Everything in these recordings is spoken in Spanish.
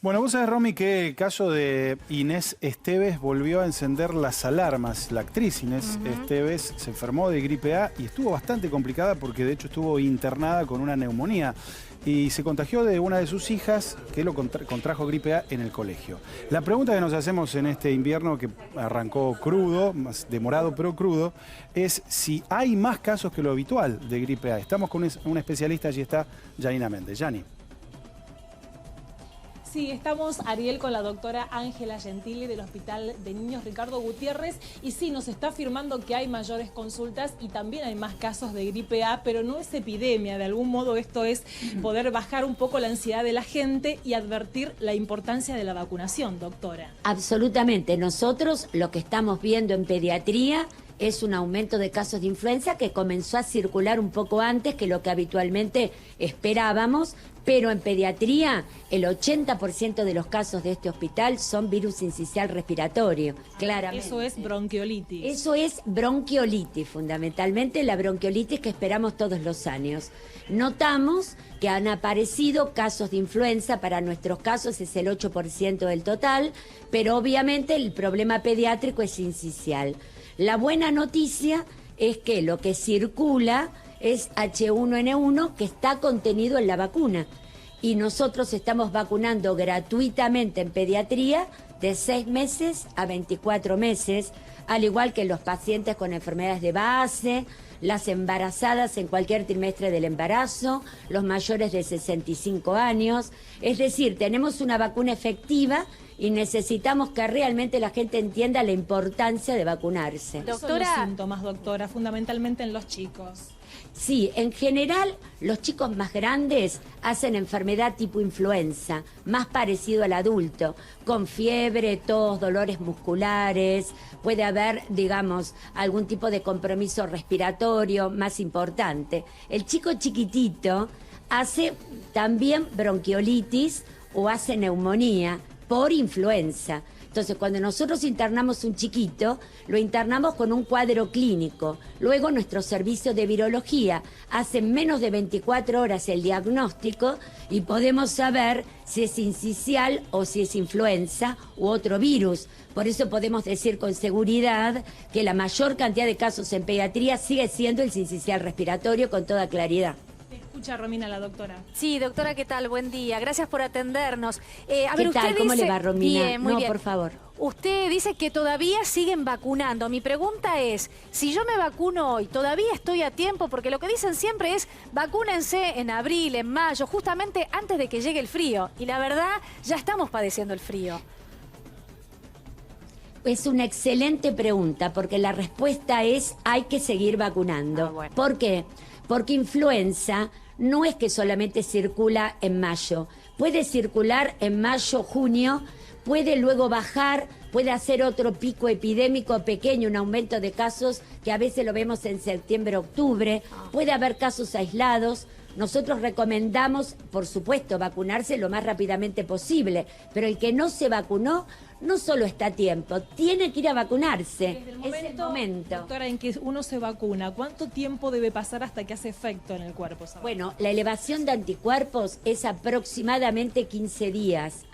Bueno, vos sabés, Romy, que el caso de Inés Esteves volvió a encender las alarmas. La actriz Inés Esteves se enfermó de gripe A y estuvo bastante complicada porque de hecho estuvo internada con una neumonía y se contagió de una de sus hijas que lo contrajo gripe A en el colegio. La pregunta que nos hacemos en este invierno que arrancó crudo, más demorado pero crudo, es si hay más casos que lo habitual de gripe A. Estamos con un especialista, allí está Janina Méndez. Yani. Sí, estamos, Ariel, con la doctora Ángela Gentili del Hospital de Niños Ricardo Gutiérrez. Y sí, nos está afirmando que hay mayores consultas y también hay más casos de gripe A, pero no es epidemia. De algún modo esto es poder bajar un poco la ansiedad de la gente y advertir la importancia de la vacunación, doctora. Absolutamente. Nosotros lo que estamos viendo en pediatría es un aumento de casos de influenza que comenzó a circular un poco antes que lo que habitualmente esperábamos, pero en pediatría el 80% de los casos de este hospital son virus sincicial respiratorio, claramente. Eso es bronquiolitis. Eso es bronquiolitis, fundamentalmente la bronquiolitis que esperamos todos los años. Notamos que han aparecido casos de influenza, para nuestros casos es el 8% del total, pero obviamente el problema pediátrico es sincicial. La buena noticia es que lo que circula es H1N1 que está contenido en la vacuna. Y nosotros estamos vacunando gratuitamente en pediatría de 6 meses a 24 meses, al igual que los pacientes con enfermedades de base, las embarazadas en cualquier trimestre del embarazo, los mayores de 65 años. Es decir, tenemos una vacuna efectiva y necesitamos que realmente la gente entienda la importancia de vacunarse. ¿Cuáles son los síntomas, doctora, fundamentalmente en los chicos? Sí, en general los chicos más grandes hacen enfermedad tipo influenza, más parecido al adulto, con fiebre, tos, dolores musculares, puede haber, digamos, algún tipo de compromiso respiratorio más importante. El chico chiquitito hace también bronquiolitis o hace neumonía por influenza. Entonces, cuando nosotros internamos un chiquito, lo internamos con un cuadro clínico. Luego, nuestro servicio de virología hace menos de 24 horas el diagnóstico y podemos saber si es sincicial o si es influenza u otro virus. Por eso podemos decir con seguridad que la mayor cantidad de casos en pediatría sigue siendo el sincicial respiratorio con toda claridad. Escucha, Romina, la doctora. Sí, doctora, ¿qué tal? Buen día. Gracias por atendernos. A ver, ¿qué tal? ¿Cómo le va, Romina? Bien, muy bien. Por favor. Usted dice que todavía siguen vacunando. Mi pregunta es, si yo me vacuno hoy, ¿todavía estoy a tiempo? Porque lo que dicen siempre es, vacúnense en abril, en mayo, justamente antes de que llegue el frío. Y la verdad, ya estamos padeciendo el frío. Es una excelente pregunta, porque la respuesta es, hay que seguir vacunando. Bueno. ¿Por qué? Porque influenza no es que solamente circula en mayo, puede circular en mayo, junio, puede luego bajar, puede hacer otro pico epidémico pequeño, un aumento de casos que a veces lo vemos en septiembre, octubre, puede haber casos aislados. Nosotros recomendamos, por supuesto, vacunarse lo más rápidamente posible, pero el que no se vacunó no solo está a tiempo, tiene que ir a vacunarse. Desde el momento, doctora, en que uno se vacuna, ¿cuánto tiempo debe pasar hasta que hace efecto en el cuerpo? Bueno, la elevación de anticuerpos es aproximadamente 15 días,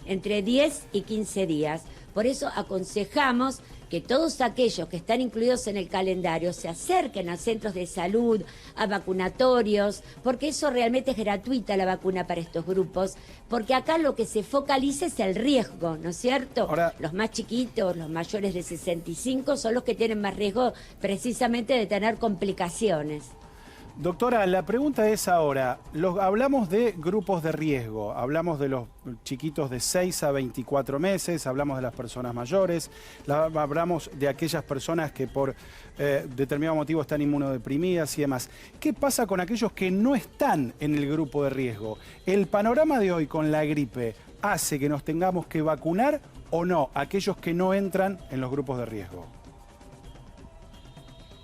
entre 10 y 15 días. Por eso aconsejamos que todos aquellos que están incluidos en el calendario se acerquen a centros de salud, a vacunatorios, porque eso realmente es gratuita la vacuna para estos grupos, porque acá lo que se focaliza es el riesgo, ¿no es cierto? Ahora, los más chiquitos, los mayores de 65 son los que tienen más riesgo precisamente de tener complicaciones. doctora, la pregunta es ahora, hablamos de grupos de riesgo, hablamos de los chiquitos de 6 a 24 meses, hablamos de las personas mayores, hablamos de aquellas personas que por determinado motivo están inmunodeprimidas y demás. ¿Qué pasa con aquellos que no están en el grupo de riesgo? ¿El panorama de hoy con la gripe hace que nos tengamos que vacunar o no aquellos que no entran en los grupos de riesgo?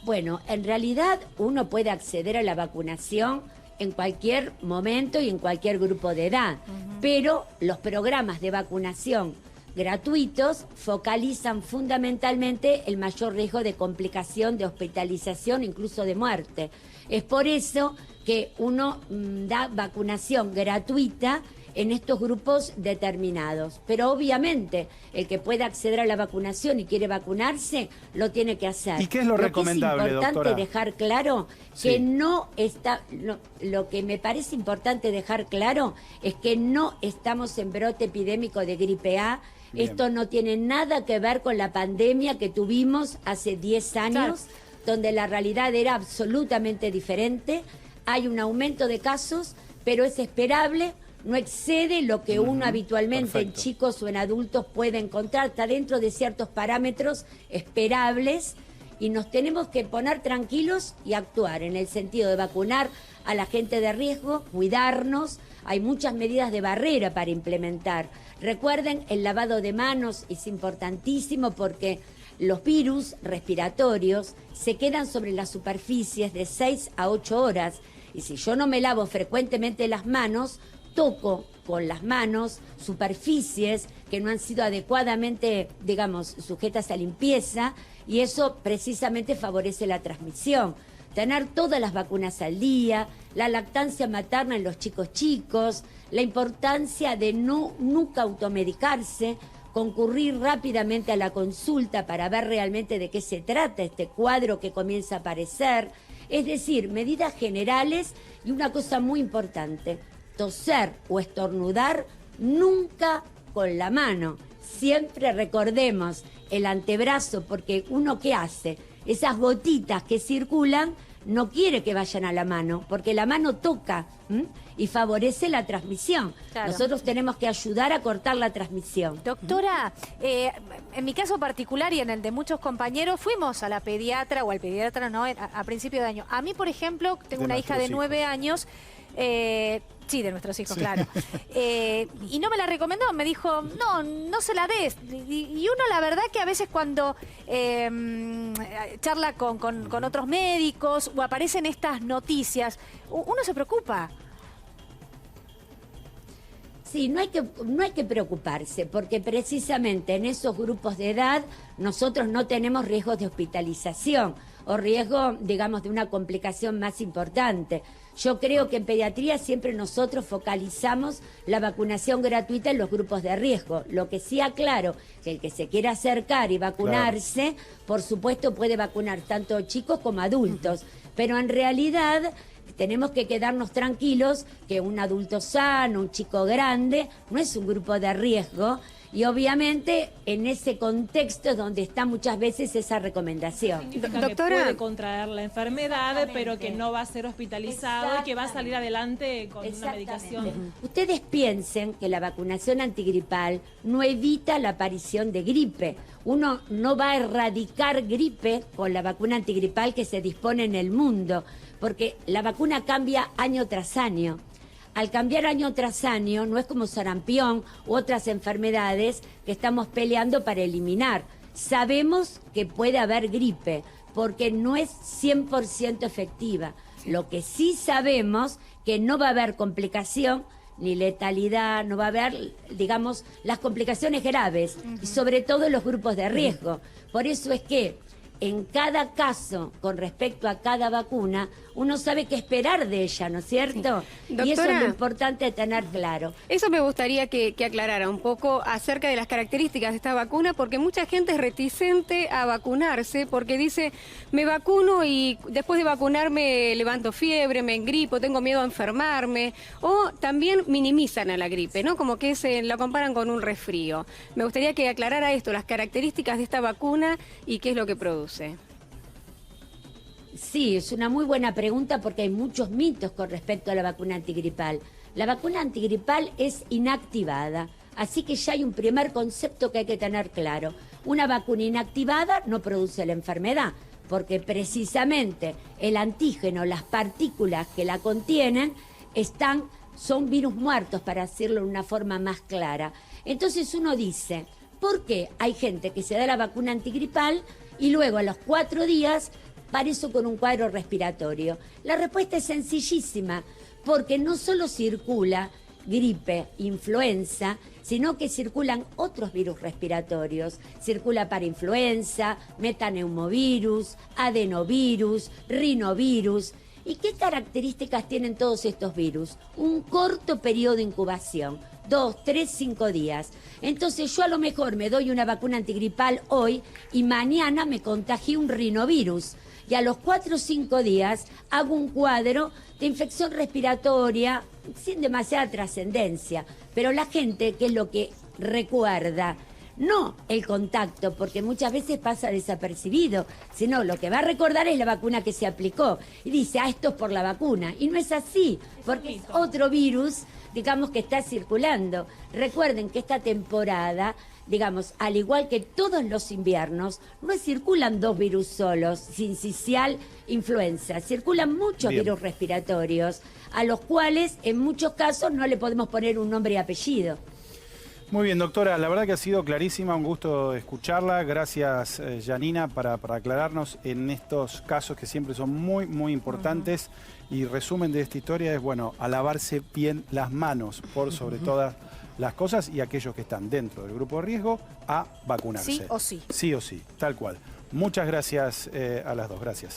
Bueno, en realidad uno puede acceder a la vacunación en cualquier momento y en cualquier grupo de edad, pero los programas de vacunación gratuitos focalizan fundamentalmente el mayor riesgo de complicación, de hospitalización, incluso de muerte. Es por eso que uno da vacunación gratuita en estos grupos determinados. Pero obviamente el que pueda acceder a la vacunación y quiere vacunarse, lo tiene que hacer. ¿Y qué es lo recomendable, que es importante doctora? dejar claro que no está... lo que me parece importante dejar claro es que no estamos en brote epidémico de gripe A. Bien. Esto no tiene nada que ver con la pandemia que tuvimos hace 10 años, donde la realidad era absolutamente diferente. Hay un aumento de casos, pero es esperable, no excede lo que uno habitualmente en chicos o en adultos puede encontrar, está dentro de ciertos parámetros esperables y nos tenemos que poner tranquilos y actuar en el sentido de vacunar a la gente de riesgo, cuidarnos. Hay muchas medidas de barrera para implementar. Recuerden, el lavado de manos es importantísimo porque los virus respiratorios se quedan sobre las superficies de 6 a 8 horas. Y si yo no me lavo frecuentemente las manos, toco con las manos superficies que no han sido adecuadamente, digamos, sujetas a limpieza, y eso precisamente favorece la transmisión. Tener todas las vacunas al día, la lactancia materna en los chicos, la importancia de nunca automedicarse, concurrir rápidamente a la consulta para ver realmente de qué se trata este cuadro que comienza a aparecer. Es decir, medidas generales y una cosa muy importante, toser o estornudar nunca con la mano. Siempre recordemos el antebrazo, porque uno ¿qué hace? Esas gotitas que circulan no quiere que vayan a la mano, porque la mano toca y favorece la transmisión. Claro. Nosotros tenemos que ayudar a cortar la transmisión. Doctora, en mi caso particular y en el de muchos compañeros, fuimos a la pediatra o al pediatra no a principio de año. A mí, por ejemplo, tengo una hija de 9 años. Sí, de nuestros hijos, claro. Y no me la recomendó, me dijo, no se la des. Y uno, la verdad que a veces cuando charla con otros médicos o aparecen estas noticias, uno se preocupa. Sí, no hay que preocuparse, porque precisamente en esos grupos de edad nosotros no tenemos riesgos de hospitalización o riesgo, digamos, de una complicación más importante. Yo creo que en pediatría siempre nosotros focalizamos la vacunación gratuita en los grupos de riesgo. Lo que sí aclaro, que el que se quiera acercar y vacunarse, por supuesto puede vacunar tanto chicos como adultos, pero en realidad tenemos que quedarnos tranquilos que un adulto sano, un chico grande, no es un grupo de riesgo, y obviamente en ese contexto es donde está muchas veces esa recomendación. Significa Doctora, que puede contraer la enfermedad, pero que no va a ser hospitalizado y que va a salir adelante con una medicación. Ustedes piensen que la vacunación antigripal no evita la aparición de gripe. Uno no va a erradicar gripe con la vacuna antigripal que se dispone en el mundo, porque la vacuna cambia año tras año. Al cambiar año tras año, no es como sarampión u otras enfermedades que estamos peleando para eliminar. Sabemos que puede haber gripe, porque no es 100% efectiva. Lo que sí sabemos que no va a haber complicación ni letalidad, no va a haber, digamos, las complicaciones graves, y sobre todo en los grupos de riesgo. Por eso es que en cada caso, con respecto a cada vacuna, uno sabe qué esperar de ella, ¿no es cierto? Sí. Y eso es lo Doctora, importante tener claro. eso me gustaría que aclarara un poco acerca de las características de esta vacuna, porque mucha gente es reticente a vacunarse porque dice, me vacuno y después de vacunarme levanto fiebre, me engripo, tengo miedo a enfermarme, o también minimizan a la gripe, ¿no? Como que la comparan con un resfrío. Me gustaría que aclarara esto, las características de esta vacuna y qué es lo que produce. Sí, es una muy buena pregunta porque hay muchos mitos con respecto a la vacuna antigripal. La vacuna antigripal es inactivada, así que ya hay un primer concepto que hay que tener claro. Una vacuna inactivada no produce la enfermedad, porque precisamente el antígeno, las partículas que la contienen, son virus muertos, para decirlo de una forma más clara. Entonces uno dice, ¿por qué hay gente que se da la vacuna antigripal y luego a los 4 días parece con un cuadro respiratorio? La respuesta es sencillísima, porque no solo circula gripe, influenza, sino que circulan otros virus respiratorios. Circula parainfluenza, metaneumovirus, adenovirus, rinovirus. ¿Y qué características tienen todos estos virus? Un corto periodo de incubación, 2, 3, 5 días. Entonces yo a lo mejor me doy una vacuna antigripal hoy y mañana me contagio un rinovirus. Y a los 4 o 5 días hago un cuadro de infección respiratoria sin demasiada trascendencia. Pero la gente, ¿qué es lo que recuerda? No el contacto, porque muchas veces pasa desapercibido, sino lo que va a recordar es la vacuna que se aplicó. Y dice, esto es por la vacuna. Y no es así, porque es otro virus, digamos, que está circulando. Recuerden que esta temporada, digamos, al igual que todos los inviernos, no circulan 2 virus solos, sincicial, influenza. Circulan muchos virus respiratorios, a los cuales en muchos casos no le podemos poner un nombre y apellido. Muy bien, doctora, la verdad que ha sido clarísima, un gusto escucharla. Gracias, Janina, para aclararnos en estos casos que siempre son muy, muy importantes. Y resumen de esta historia es, bueno, a lavarse bien las manos por sobre todas las cosas, y aquellos que están dentro del grupo de riesgo a vacunarse. Sí o sí. Sí o sí, tal cual. Muchas gracias a las dos, gracias.